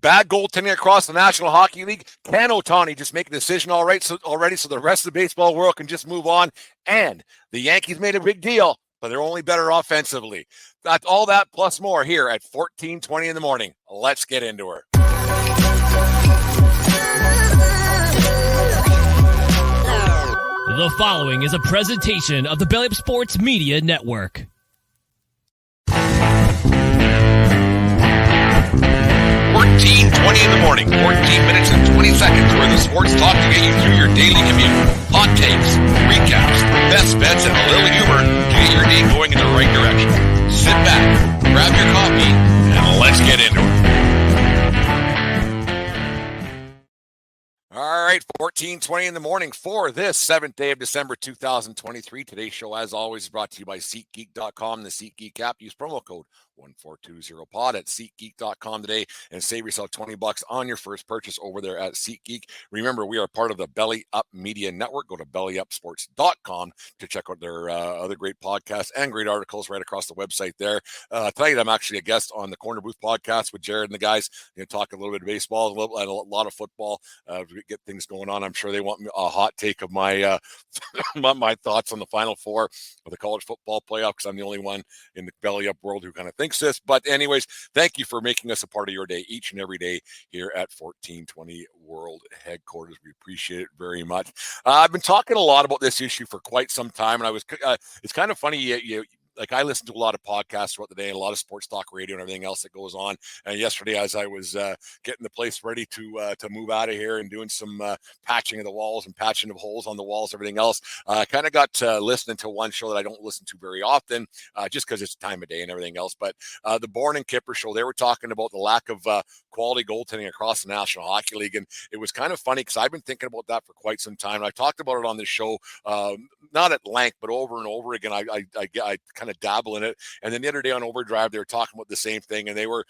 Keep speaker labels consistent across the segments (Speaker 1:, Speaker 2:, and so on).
Speaker 1: Bad goaltending across the National Hockey League. Can Ohtani just make a decision already so the rest of the baseball world can just move on? And the Yankees made a big deal, but they're only better offensively. That's all that plus more here at 14:20 in the morning. Let's get into her.
Speaker 2: The following is a presentation of the Belly Up Sports Media Network.
Speaker 1: 14:20 in the morning, 14 minutes and 20 seconds worth of sports talk to get you through your daily commute. Hot takes, recaps, best bets, and a little humor to get your day going in the right direction. Sit back, grab your coffee, and let's get into it. All right, 14:20 in the morning for this 7th day of December 2023. Today's show, as always, is brought to you by SeatGeek.com. The SeatGeek app. Use promo code 1420pod at SeatGeek.com today and save yourself $20 on your first purchase over there at SeatGeek. Remember, we are part of the Belly Up Media Network. Go to BellyUpSports.com to check out their other great podcasts and great articles right across the website there. Tonight, I'm actually a guest on the Corner Booth podcast with Jared and the guys. Going to talk a little bit of baseball, and a lot of football. Get things going on. I'm sure they want a hot take of my my thoughts on the Final Four of the college football playoff, because I'm the only one in the Belly Up world who kind of thinks this. But anyways, thank you for making us a part of your day each and every day here at 1420 World Headquarters. We appreciate it very much. I've been talking a lot about this issue for quite some time, and I was it's kind of funny. Like, I listen to a lot of podcasts throughout the day, and a lot of sports talk radio and everything else that goes on. And yesterday, as I was getting the place ready to move out of here and doing some patching of the walls and patching of holes on the walls, everything else, I kind of got listening to one show that I don't listen to very often, just because it's time of day and everything else. But the Bourne and Kipper show, they were talking about the lack of quality goaltending across the National Hockey League. And it was kind of funny because I've been thinking about that for quite some time. And I talked about it on this show, not at length, but over and over again. I kind of dabble in it. And then the other day on Overdrive, they were talking about the same thing, and they were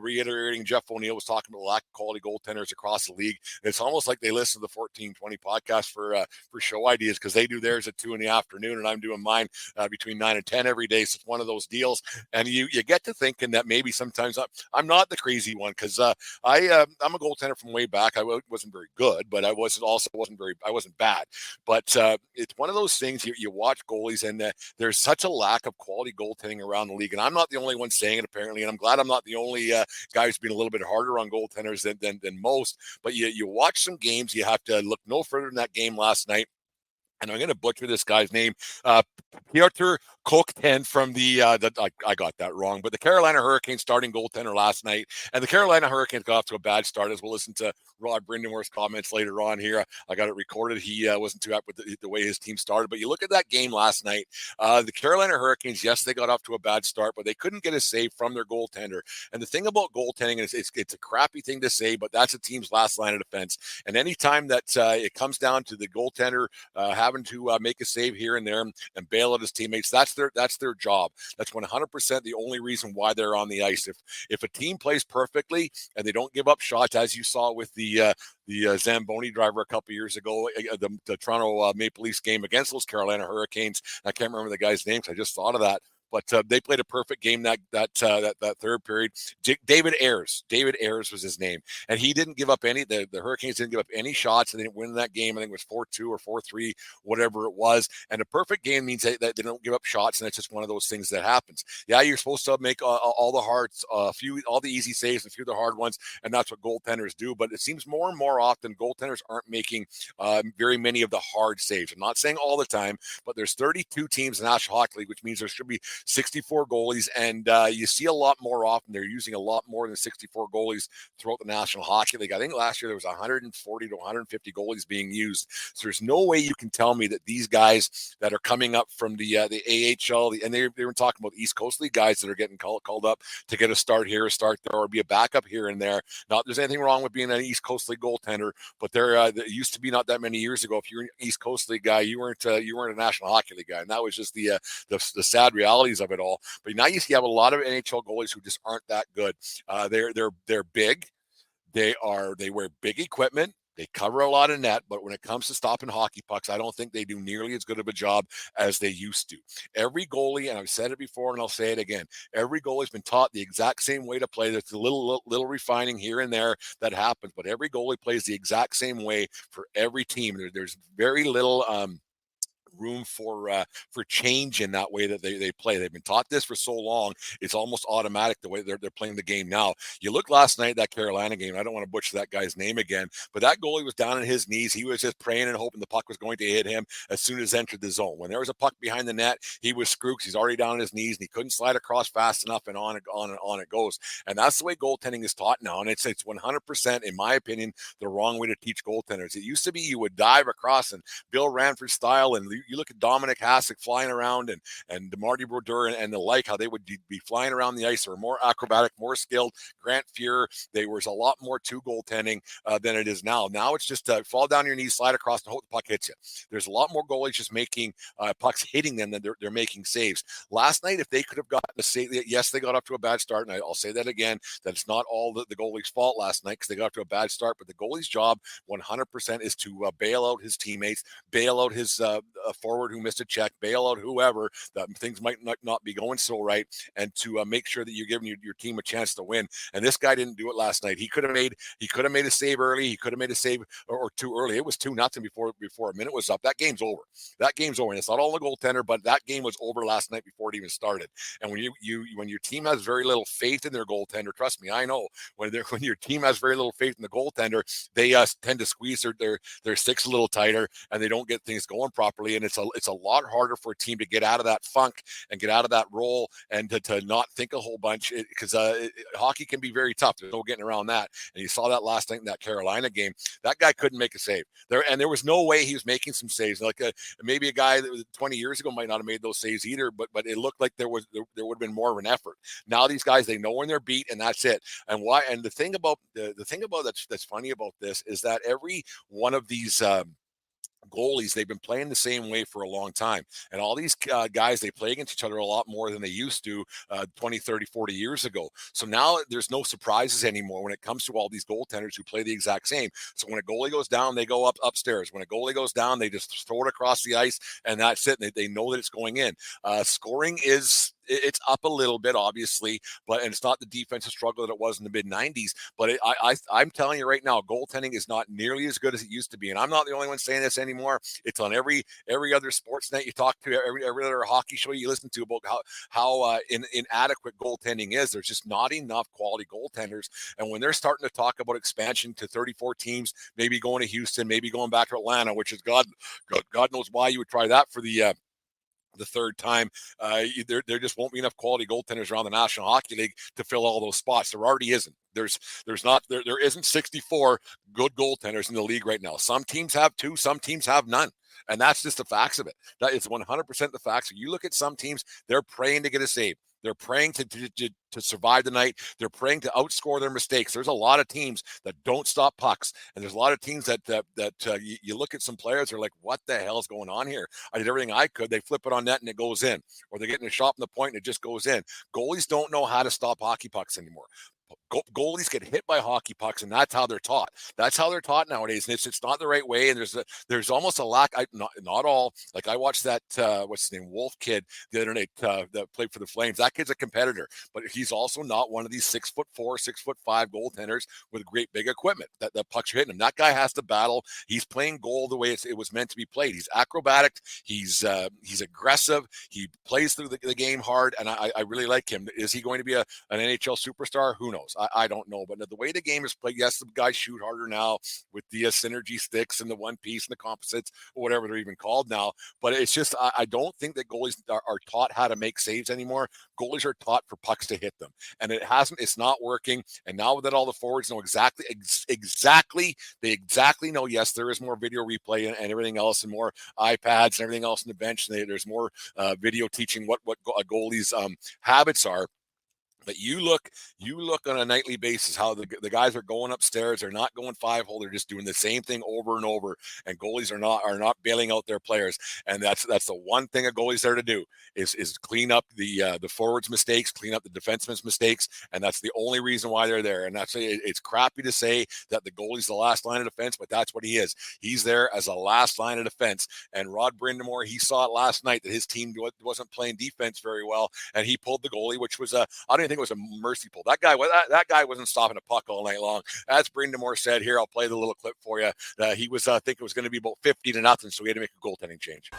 Speaker 1: reiterating. Jeff O'Neill was talking about the lack of quality goaltenders across the league. And it's almost like they listen to the 1420 podcast for show ideas, because they do theirs at 2 in the afternoon, and I'm doing mine between 9 and 10 every day. So it's one of those deals. And you get to thinking that maybe sometimes I'm not the crazy one, because I'm a goaltender from way back. I wasn't very good, but I wasn't bad. But it's one of those things you watch goalies, and there's such a lack of quality goaltending around the league. And I'm not the only one saying it, apparently, and I'm glad I'm not the only guy who's been a little bit harder on goaltenders than most. But you watch some games, you have to look no further than that game last night. And I'm going to butcher this guy's name, Piotr Kokten from I got that wrong, but the Carolina Hurricanes starting goaltender last night. And the Carolina Hurricanes got off to a bad start, as we'll listen to Rod Brind'Amour's comments later on here. I got it recorded. He wasn't too happy with the way his team started. But you look at that game last night, the Carolina Hurricanes, yes, they got off to a bad start, but they couldn't get a save from their goaltender. And the thing about goaltending is it's a crappy thing to say, but that's a team's last line of defense. And anytime that it comes down to the goaltender having to make a save here and there and bail out his teammates, that's their job. That's 100% the only reason why they're on the ice. If a team plays perfectly and they don't give up shots, as you saw with the Zamboni driver a couple years ago, the Toronto Maple Leafs game against those Carolina Hurricanes. I can't remember the guy's name, so I just thought of that. But they played a perfect game that third period. David Ayres was his name, and he didn't give up any. The Hurricanes didn't give up any shots, and they didn't win that game. I think it was 4-2 or 4-3, whatever it was. And a perfect game means that they don't give up shots, and it's just one of those things that happens. Yeah, you're supposed to make all the hearts, all the easy saves, and a few of the hard ones, and that's what goaltenders do. But it seems more and more often goaltenders aren't making very many of the hard saves. I'm not saying all the time, but there's 32 teams in the National Hockey League, which means there should be 64 goalies, and you see a lot more often. They're using a lot more than 64 goalies throughout the National Hockey League. I think last year there was 140 to 150 goalies being used. So there's no way you can tell me that these guys that are coming up from the AHL, and they were talking about East Coast League guys that are getting called up to get a start here, a start there, or be a backup here and there. Not there's anything wrong with being an East Coast League goaltender, but there used to be not that many years ago. If you're an East Coast League guy, you weren't a National Hockey League guy, and that was just the sad realities of it all. But now you have a lot of NHL goalies who just aren't that good. They're big. They wear big equipment. They cover a lot of net, but when it comes to stopping hockey pucks, I don't think they do nearly as good of a job as they used to. Every goalie, and I've said it before and I'll say it again, every goalie's been taught the exact same way to play. There's a little refining here and there that happens, but every goalie plays the exact same way for every team. There's very little room for change in that way that they play. They've been taught this for so long, it's almost automatic the way they're playing the game now. You look last night, that Carolina game, I don't want to butcher that guy's name again, but that goalie was down on his knees. He was just praying and hoping the puck was going to hit him as soon as entered the zone. When there was a puck behind the net, he was screwed because he's already down on his knees and he couldn't slide across fast enough, and on it goes. And that's the way goaltending is taught now, and it's 100%, in my opinion, the wrong way to teach goaltenders. It used to be you would dive across and Bill Ranford style, and you look at Dominic Hasek flying around and Marty Brodeur and the like, how they would be flying around the ice. They were more acrobatic, more skilled. Grant Fuhr, there was a lot more to goaltending than it is now. Now it's just fall down your knees, slide across, and hope the puck hits you. There's a lot more goalies just making pucks hitting them than they're making saves. Last night, if they could have gotten a save, yes, they got off to a bad start, and I'll say that again, that it's not all the goalie's fault last night because they got off to a bad start, but the goalie's job 100% is to bail out his teammates, bail out his forward who missed a check, bail out whoever that things might not be going so right, and to make sure that you're giving your team a chance to win. And this guy didn't do it last night. He could have made a save early. He could have made a save or two early. It was 2-0 before a minute was up. That game's over. And it's not all the goaltender, but that game was over last night before it even started. And when your team has very little faith in their goaltender, trust me, I know when your team has very little faith in the goaltender, they tend to squeeze their sticks a little tighter and they don't get things going properly. And it's a lot harder for a team to get out of that funk and get out of that role and to not think a whole bunch, because hockey can be very tough. There's no getting around that. And you saw that last night in that Carolina game. That guy couldn't make a save there was no way he was making some saves. Like maybe a guy that was 20 years ago might not have made those saves either, but it looked like there would have been more of an effort. Now these guys, they know when they're beat, and that's it. And why? And the thing about that's funny about this is that every one of these goalies, they've been playing the same way for a long time, and all these guys, they play against each other a lot more than they used to 20, 30, 40 years ago. So now there's no surprises anymore when it comes to all these goaltenders who play the exact same. So when a goalie goes down, they go upstairs. When a goalie goes down, they just throw it across the ice, and that's it. They know that it's going in. Scoring it's up a little bit, obviously, and it's not the defensive struggle that it was in the mid-90s. But I'm telling you right now, goaltending is not nearly as good as it used to be. And I'm not the only one saying this anymore. It's on every other sports net you talk to, every other hockey show you listen to about how inadequate goaltending is. There's just not enough quality goaltenders. And when they're starting to talk about expansion to 34 teams, maybe going to Houston, maybe going back to Atlanta, which is God knows why you would try that for the third time, there just won't be enough quality goaltenders around the National Hockey League to fill all those spots. There already isn't. There isn't 64 good goaltenders in the league right now. Some teams have 2, some teams have none. And that's just the facts of it. That is 100% the facts. You look at some teams, they're praying to get a save. They're praying to survive the night. They're praying to outscore their mistakes. There's a lot of teams that don't stop pucks, and there's a lot of teams that you look at some players, they're like, what the hell's going on here? I did everything I could. They flip it on net and it goes in, or they're getting a shot from the point and it just goes in. Goalies don't know how to stop hockey pucks anymore. Goalies get hit by hockey pucks, and that's how they're taught. That's how they're taught nowadays, and it's not the right way. And there's almost a lack. Not all. Like I watched that what's his name, Wolf kid the other night that played for the Flames. That kid's a competitor, but he's also not one of these 6'4", 6'5" goaltenders with great big equipment that pucks are hitting him. That guy has to battle. He's playing goal the way it was meant to be played. He's acrobatic. He's aggressive. He plays through the game hard, and I really like him. Is he going to be an NHL superstar? Who knows? I don't know. But the way the game is played, yes, the guys shoot harder now with the synergy sticks and the one piece and the composites, or whatever they're even called now. But it's just, I don't think that goalies are taught how to make saves anymore. Goalies are taught for pucks to hit them. And it's not working. And now that all the forwards know exactly, they exactly know, yes, there is more video replay and everything else, and more iPads and everything else on the bench. And there's more video teaching what a goalie's habits are. But you look on a nightly basis how the guys are going upstairs. They're not going 5-hole. They're just doing the same thing over and over. And goalies are not bailing out their players. And that's the one thing a goalie's there to do is clean up the forwards' mistakes, clean up the defensemen's mistakes, and that's the only reason why they're there. And it's crappy to say that the goalie's the last line of defense, but that's what he is. He's there as a last line of defense. And Rod Brindamore, he saw it last night that his team wasn't playing defense very well, and he pulled the goalie, which was I don't even think it was a mercy pull. That guy wasn't stopping a puck all night long. As Brindamore said, here, I'll play the little clip for you. He was, I think it was going to be about 50-0, so he had to make a goaltending change.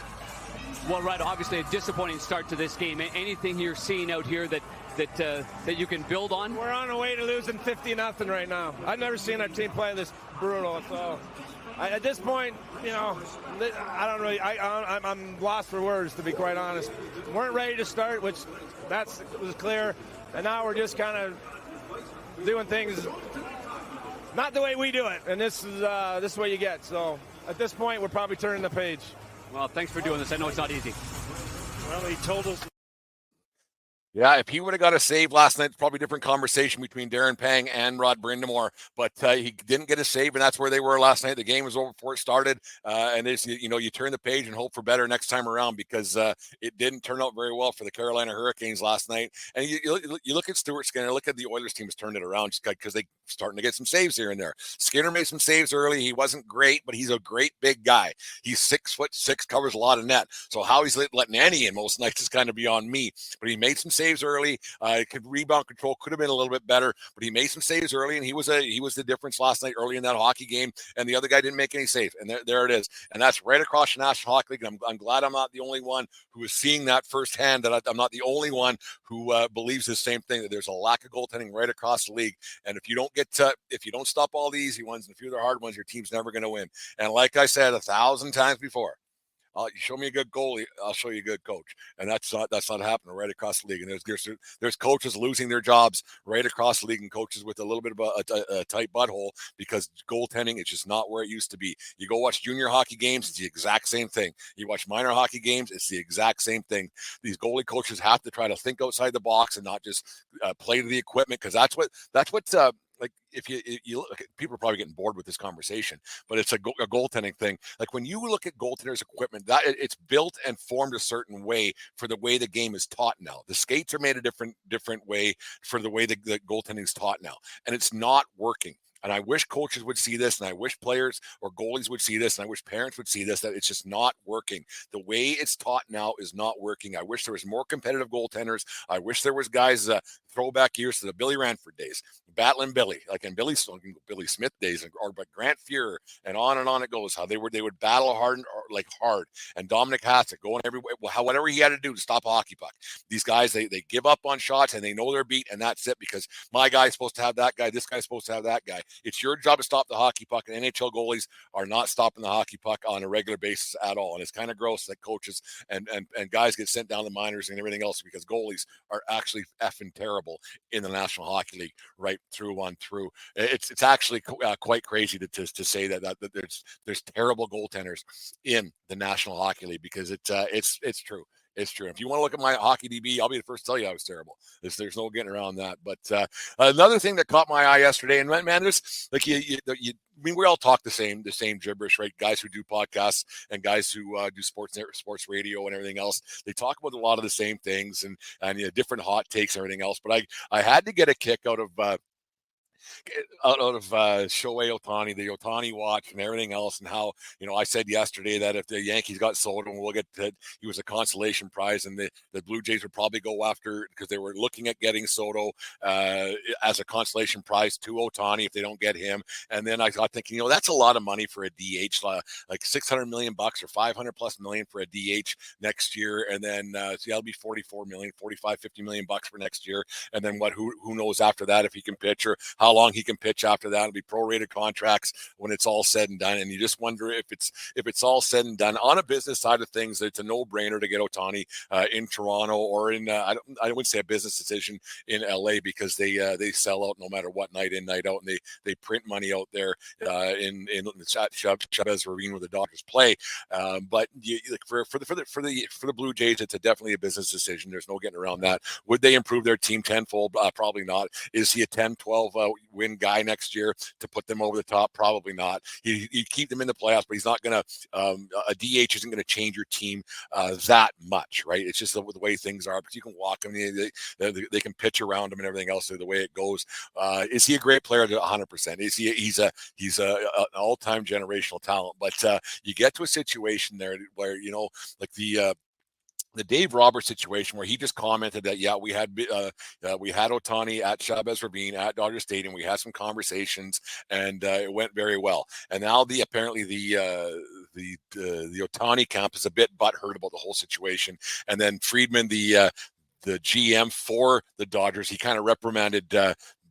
Speaker 3: Well, right, obviously a disappointing start to this game. Anything you're seeing out here that you can build on?
Speaker 4: We're on our way to losing 50-0 right now. I've never seen our team play this brutal. So at this point, I don't really. I'm lost for words, to be quite honest. We weren't ready to start, which was clear, and now we're just kind of doing things not the way we do it, and this is what you get. So at this point, we're probably turning the page.
Speaker 3: Well, thanks for doing this. I know it's not easy.
Speaker 4: Well, he told us.
Speaker 1: Yeah, if he would have got a save last night, it's probably a different conversation between Darren Pang and Rod Brindamore. But he didn't get a save, and that's where they were last night. The game was over before it started, and it's, you turn the page and hope for better next time around, because it didn't turn out very well for the Carolina Hurricanes last night. And you look at Stuart Skinner, look at the Oilers team has turned it around just because they starting to get some saves here and there. Skinner made some saves early. He wasn't great, but he's a great big guy. He's 6'6", covers a lot of net. So how he's letting any in most nights is kind of beyond me. But he made some saves early. Rebound control could have been a little bit better, but he made some saves early, and he was the difference last night early in that hockey game. And the other guy didn't make any saves, and there it is. And that's right across the National Hockey League. And I'm glad I'm not the only one who is seeing that firsthand. That I'm not the only one who believes the same thing. That there's a lack of goaltending right across the league. And if you don't stop all the easy ones and a few of the hard ones, your team's never going to win. And like I said 1,000 times before, you show me a good goalie, I'll show you a good coach, and that's not happening right across the league. And there's coaches losing their jobs right across the league, and coaches with a little bit of a tight butthole, because goaltending is just not where it used to be. You go watch junior hockey games, it's the exact same thing. You watch minor hockey games, it's the exact same thing. These goalie coaches have to try to think outside the box and not just play to the equipment, because that's what like if you look, people are probably getting bored with this conversation, but it's a goaltending thing. Like when you look at goaltenders' equipment, that it's built and formed a certain way for the way the game is taught now. The skates are made a different way for the way the goaltending is taught now, and it's not working. And I wish coaches would see this, and I wish players or goalies would see this, and I wish parents would see this, that it's just not working. The way it's taught now is not working. I wish there was more competitive goaltenders. I wish there was guys, throwback years to the Billy Ranford days, Battling Billy, like in Billy Smith days, but Grant Fuhrer, and on it goes, how they would battle hard, and Dominic Hasek going everywhere, whatever he had to do to stop a hockey puck. These guys, they give up on shots, and they know they're beat, and that's it, because my guy's supposed to have that guy, this guy's supposed to have that guy. It's your job to stop the hockey puck, and NHL goalies are not stopping the hockey puck on a regular basis at all. And it's kind of gross that coaches and guys get sent down the minors and everything else, because goalies are actually effing terrible in the National Hockey League right through on through. It's actually quite crazy to say that there's terrible goaltenders in the National Hockey League, because it's true. It's true. If you want to look at my hockey DB, I'll be the first to tell you I was terrible. There's no getting around that. But another thing that caught my eye yesterday, and man, there's like we all talk the same gibberish, right? Guys who do podcasts and guys who do sports radio and everything else, they talk about a lot of the same things and different hot takes and everything else. But I had to get a kick out of Shohei Ohtani, the Ohtani watch, and everything else, and how I said yesterday that if the Yankees got Soto, and we'll get that he was a consolation prize, and the Blue Jays would probably go after, because they were looking at getting Soto as a consolation prize to Ohtani if they don't get him. And then I got thinking, that's a lot of money for a DH, like $600 million or $500+ million for a DH next year, and then that'll be $44 million, $45, $50 million for next year, and then who knows after that if he can pitch, or how how long he can pitch after that. It'll be prorated contracts when it's all said and done. And you just wonder if it's all said and done on a business side of things, it's a no-brainer to get Ohtani in Toronto or in I wouldn't say a business decision in LA, because they sell out no matter what, night in, night out, and they print money out there in Chavez Ravine where the Dodgers play. But for the Blue Jays, it's definitely a business decision. There's no getting around that. Would they improve their team tenfold? Probably not. Is he a 10-12 win guy next year to put them over the top? Probably not. You keep them in the playoffs, but he's not going to. A DH isn't going to change your team that much, right? It's just the way things are. Because you can walk them, they can pitch around him and everything else. The way it goes. Is he a great player? 100%. Is he? He's an all-time generational talent. But you get to a situation there where like the Dave Roberts situation where he just commented that, yeah, we had Ohtani at Chavez Ravine at Dodger Stadium. We had some conversations and it went very well. And now apparently the Ohtani camp is a bit butthurt about the whole situation. And then Friedman, the GM for the Dodgers, he kind of reprimanded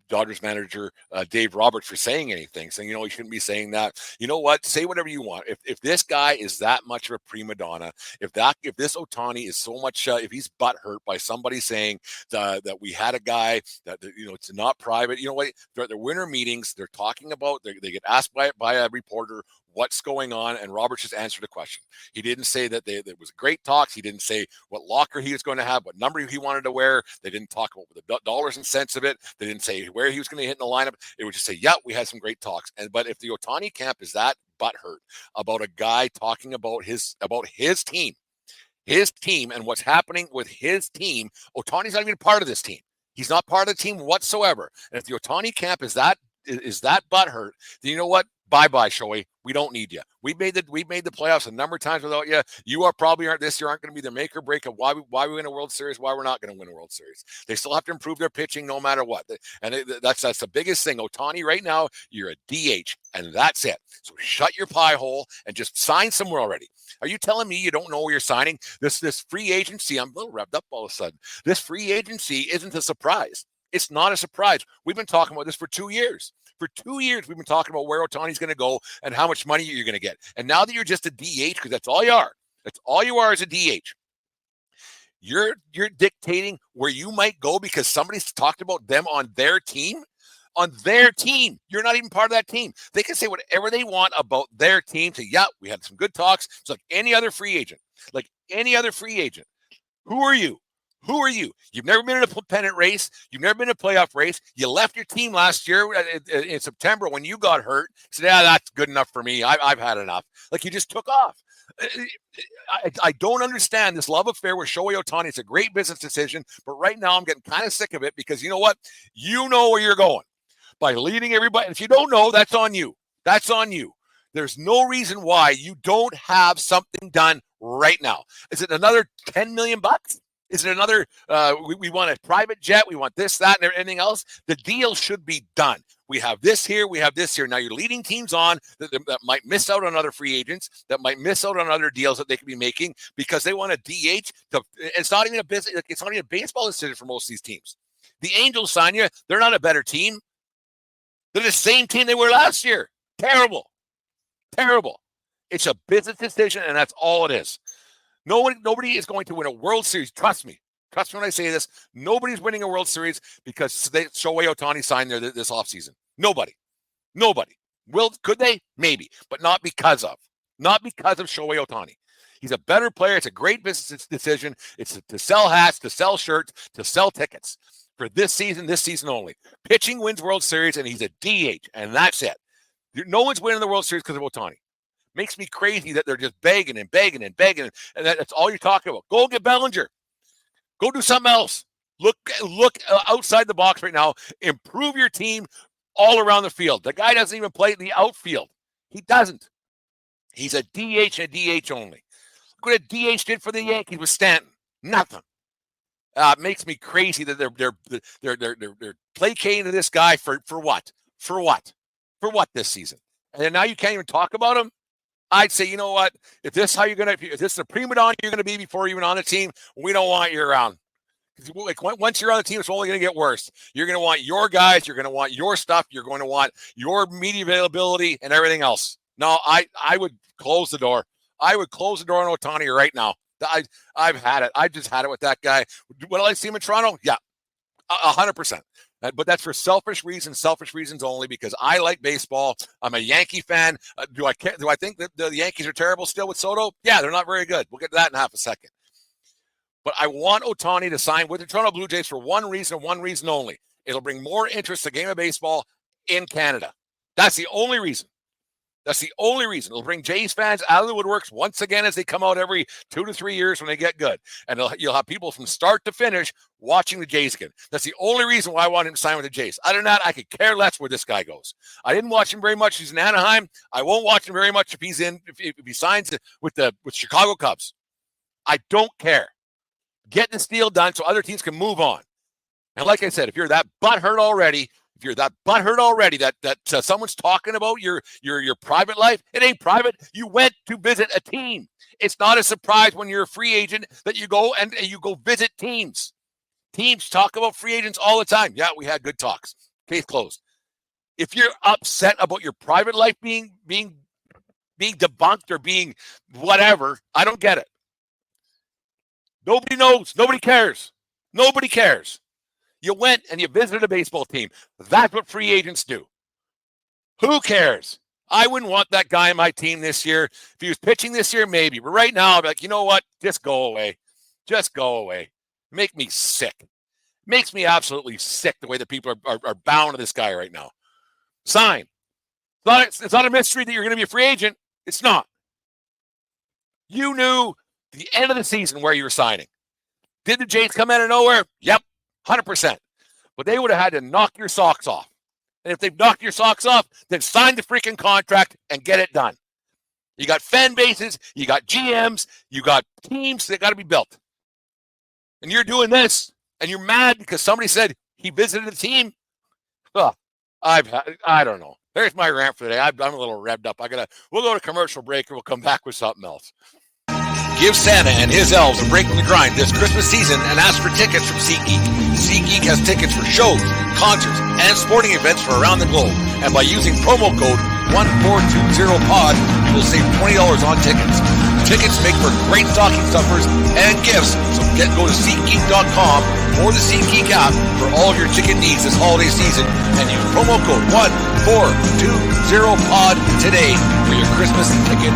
Speaker 1: Dodgers manager Dave Roberts for saying anything, saying, he shouldn't be saying that. You know what? Say whatever you want. If this guy is that much of a prima donna, if this Ohtani is so much, if he's butthurt by somebody saying that we had a guy that, it's not private, you know what? They're at their winter meetings. They're talking about, they get asked by a reporter what's going on, and Roberts just answered a question. He didn't say that there was great talks. He didn't say what locker he was going to have, what number he wanted to wear. They didn't talk about the dollars and cents of it. They didn't say where he was going to hit in the lineup. It would just say, yeah, we had some great talks. But if the Ohtani camp is that butthurt about a guy talking about his team, and what's happening with his team, Ohtani's not even part of this team. He's not part of the team whatsoever. And if the Ohtani camp is that butthurt, then you know what? Bye-bye, Shohei. We don't need you. We made the playoffs a number of times without you. You aren't going to be the make or break of why we win a World Series, why we're not going to win a World Series. They still have to improve their pitching no matter what. And that's the biggest thing. Ohtani, right now, you're a DH, and that's it. So shut your pie hole and just sign somewhere already. Are you telling me you don't know where you're signing? This free agency, I'm a little revved up all of a sudden. This free agency isn't a surprise. It's not a surprise. We've been talking about this for 2 years. For 2 years, we've been talking about where Ohtani's going to go and how much money you're going to get. And now that you're just a DH, because that's all you are. That's all you are as a DH. You're dictating where you might go because somebody's talked about them on their team. On their team. You're not even part of that team. They can say whatever they want about their team. Say, yeah, we had some good talks. It's like any other free agent. Who are you? Who are you? You've never been in a pennant race. You've never been in a playoff race. You left your team last year in September when you got hurt. Said, yeah, that's good enough for me. I've had enough. Like, you just took off. I don't understand this love affair with Shohei Ohtani. It's a great business decision, but right now I'm getting kind of sick of it because you know what? You know where you're going by leading everybody. And if you don't know, that's on you. That's on you. There's no reason why you don't have something done right now. Is it another $10 million? Is it another, we want a private jet, we want this, that, and anything else? The deal should be done. We have this here, we have this here. Now you're leading teams on that might miss out on other free agents, that might miss out on other deals that they could be making because they want a DH. It's not even a business, it's not even a baseball decision for most of these teams. The Angels sign you, they're not a better team. They're the same team they were last year. Terrible. It's a business decision, and that's all it is. Nobody is going to win a World Series. Trust me. Trust me when I say this. Nobody's winning a World Series because Shohei Ohtani signed there this offseason. Nobody. Could they? Maybe. But not because of Shohei Ohtani. He's a better player. It's a great business decision. It's to sell hats, to sell shirts, to sell tickets for this season only. Pitching wins World Series, and he's a DH, and that's it. No one's winning the World Series because of Ohtani. Makes me crazy that they're just begging, and that's all you're talking about. Go get Bellinger. Go do something else. Look outside the box right now. Improve your team all around the field. The guy doesn't even play in the outfield. He doesn't. He's a DH and a DH only. Look what a DH did for the Yankees with Stanton. Nothing. It makes me crazy that they're placating to this guy for what? For what? For what this season? And then now you can't even talk about him. I'd say, you know what? If this is the prima donna you're going to be before you're even on the team, we don't want you around. Like once you're on the team, it's only going to get worse. You're going to want your guys. You're going to want your stuff. You're going to want your media availability and everything else. No, I would close the door. I would close the door on Ohtani right now. I've had it. I just had it with that guy. Would I like to see him in Toronto? Yeah, 100%. But that's for selfish reasons only, because I like baseball. I'm a Yankee fan. Do I think that the Yankees are terrible still with Soto? Yeah, they're not very good. We'll get to that in half a second. But I want Ohtani to sign with the Toronto Blue Jays for one reason and one reason only. It'll bring more interest to the game of baseball in Canada. That's the only reason. It'll bring Jays fans out of the woodworks once again as they come out every 2 to 3 years when they get good. And you'll have people from start to finish watching the Jays again. That's the only reason why I want him to sign with the Jays. Other than that, I could care less where this guy goes. I didn't watch him very much. He's in Anaheim. I won't watch him very much if he signs with Chicago Cubs. I don't care. Get this deal done so other teams can move on. And like I said, if you're that butthurt already that someone's talking about your private life, it ain't private. You went to visit a team. It's not a surprise when you're a free agent that you go and you go visit teams. Teams talk about free agents all the time. Yeah, we had good talks. Case closed. If you're upset about your private life being debunked or being whatever, I don't get it. Nobody knows. Nobody cares. Nobody cares. You went and you visited a baseball team. That's what free agents do. Who cares? I wouldn't want that guy on my team this year. If he was pitching this year, maybe. But right now, I'd be like, you know what? Just go away. Just go away. Make me sick. Makes me sick the way that people are bound to this guy right now. Sign. It's not a mystery that you're going to be a free agent. It's not. You knew the end of the season where you were signing. Did the Jays come out of nowhere? Yep, 100%. But they would have had to knock your socks off. And if they've knocked your socks off, then sign the freaking contract and get it done. You got fan bases, you got GMs, you got teams that got to be built. And you're doing this, and you're mad because somebody said he visited the team. Oh, I don't know. There's my rant for today. I'm a little revved up. We'll go to commercial break, and we'll come back with something else.
Speaker 5: Give Santa and his elves a break from the grind this Christmas season and ask for tickets from SeatGeek. SeatGeek has tickets for shows, concerts, and sporting events from around the globe. And by using promo code 1420POD, you will save $20 on tickets. Tickets make for great stocking stuffers and gifts, so go to SeatGeek.com or the SeatGeek app for all of your ticket needs this holiday season and use promo code 1420POD today for your Christmas ticket.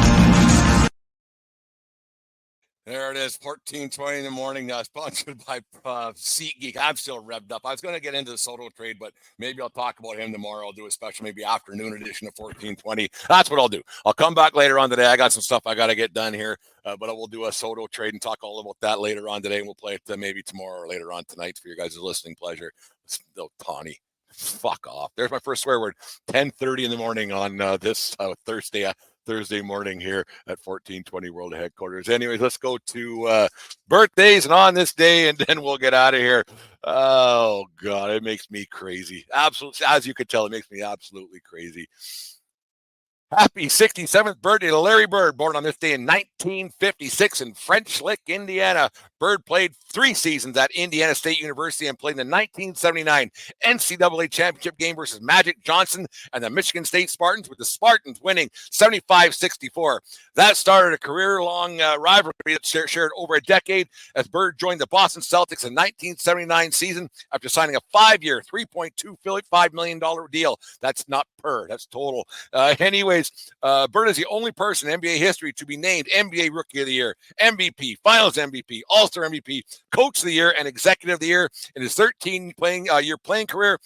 Speaker 1: There it is, 14:20 in the morning, sponsored by SeatGeek. I'm still revved up. I was going to get into the Soto trade, but maybe I'll talk about him tomorrow. I'll do a special, maybe afternoon edition of 14:20. That's what I'll do. I'll come back later on today. I got some stuff I got to get done here, but I will do a Soto trade and talk all about that later on today, and we'll play it maybe tomorrow or later on tonight for your guys' listening pleasure. Ohtani, fuck off. There's my first swear word, 10:30 in the morning on this Thursday morning here at 1420 World Headquarters. Anyways, let's go to birthdays and on this day, and then we'll get out of here. Oh, God, it makes me crazy. Absolutely. As you could tell, it makes me absolutely crazy. Happy 67th birthday to Larry Bird, born on this day in 1956 in French Lick, Indiana. Bird played 3 seasons at Indiana State University and played in the 1979 NCAA championship game versus Magic Johnson and the Michigan State Spartans, with the Spartans winning 75-64. That started a career-long rivalry that shared over a decade as Bird joined the Boston Celtics in 1979 season after signing a 5-year, $3.25 million deal. That's not per, that's total. Anyways, Bird is the only person in NBA history to be named NBA Rookie of the Year, MVP, Finals MVP, All-Star MVP, Coach of the Year, and Executive of the Year. In his 13-year playing career,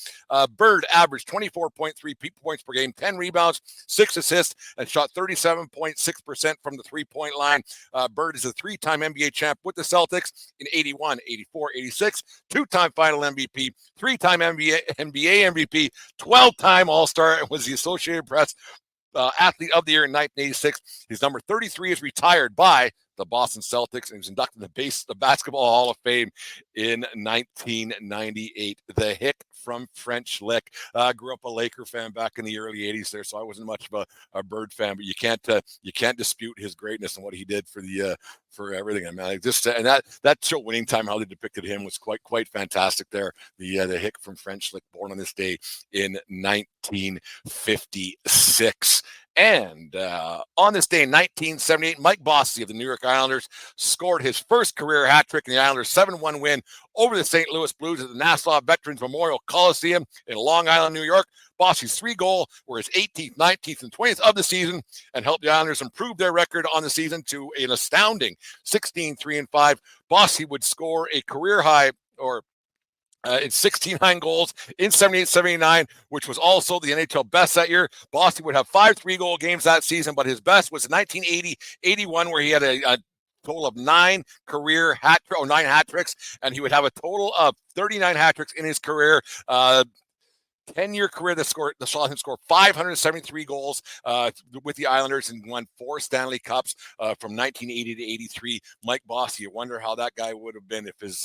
Speaker 1: Bird averaged 24.3 points per game, 10 rebounds, 6 assists, and shot 37.6% from the three-point line. Bird is a 3-time NBA champ with the Celtics in 81, 84, 86, 2-time Final MVP, 3-time NBA MVP, 12-time All-Star, and was the Associated Press Athlete of the Year in 1986. His number 33 is retired by the Boston Celtics, and he was inducted in the Basketball Hall of Fame in 1998. The Hick from French Lick. Grew up a Laker fan back in the early 80s there, so I wasn't much of a Bird fan, but you can't dispute his greatness and what he did for everything. I mean, and that show Winning Time, how they depicted him was quite fantastic there. The Hick from French Lick, born on this day in 1956. And on this day in 1978, Mike Bossy of the New York Islanders scored his first career hat trick in the Islanders' 7-1 win over the St. Louis Blues at the Nassau Veterans Memorial Coliseum in Long Island, New York. Bossy's 3 goals were his 18th, 19th, and 20th of the season and helped the Islanders improve their record on the season to an astounding 16-3-5. Bossy would score a career high in 69 goals in 78-79, which was also the NHL best that year. Bossy would have 5 3-goal games that season, but his best was in 1980-81, where he had a total of 9 hat tricks, and he would have a total of 39 hat tricks in his career. 10-year career that saw him score 573 goals with the Islanders and won 4 Stanley Cups from 1980 to 83. Mike Bossy, you wonder how that guy would have been if his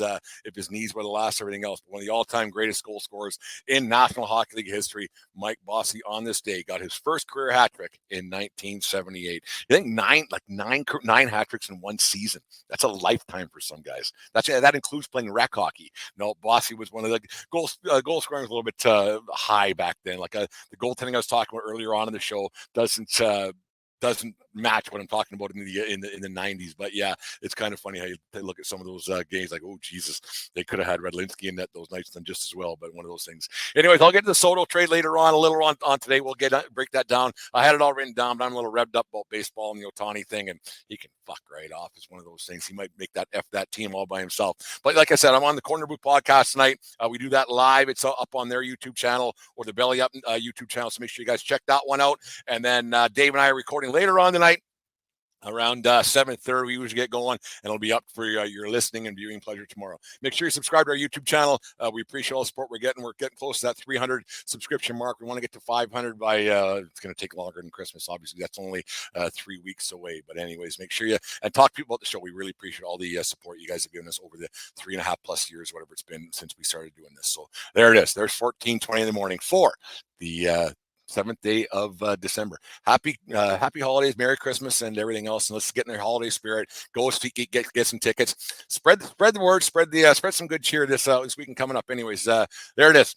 Speaker 1: knees would have lasted everything else. One of the all-time greatest goal scorers in National Hockey League history, Mike Bossy, on this day got his first career hat trick in 1978. I think nine hat tricks in one season. That's a lifetime for some guys. That includes playing rec hockey. No, Bossy was one of the goal scoring was a little bit high back then. Like the goaltending I was talking about earlier on in the show doesn't match what I'm talking about in the 90s. But yeah, it's kind of funny how you look at some of those games like, oh Jesus, they could have had Redlinski in those nights then just as well. But one of those things. Anyways, I'll get to the Soto trade later on, a little on today. We'll break that down. I had it all written down, but I'm a little revved up about baseball and the Ohtani thing, and he can fuck right off. It's one of those things. He might make that team all by himself. But like I said, I'm on the Corner Booth podcast tonight. We do that live. It's up on their YouTube channel or the Belly Up YouTube channel. So make sure you guys check that one out. And then Dave and I are recording later on tonight. Around 7:30, we usually get going, and it'll be up for your listening and viewing pleasure tomorrow. Make sure you subscribe to our YouTube channel. We appreciate all the support we're getting. We're getting close to that 300 subscription mark. We want to get to 500 by, it's going to take longer than Christmas. Obviously, that's only 3 weeks away. But anyways, make sure and talk to people about the show. We really appreciate all the support you guys have given us over the 3.5+ years, whatever it's been since we started doing this. So there it is. There's 14:20 in the morning for the 7th day of December. Happy holidays, Merry Christmas, and everything else. And let's get in their holiday spirit. Go get some tickets. Spread the word. Spread some good cheer this weekend coming up. Anyways, there it is.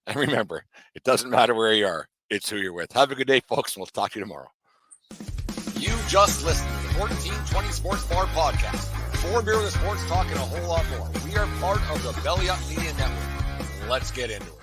Speaker 1: And remember, it doesn't matter where you are; it's who you're with. Have a good day, folks, and we'll talk to you tomorrow.
Speaker 5: You just listened to the 1420 Sports Bar Podcast. 4 beer with sports talk and a whole lot more. We are part of the Belly Up Media Network. Let's get into it.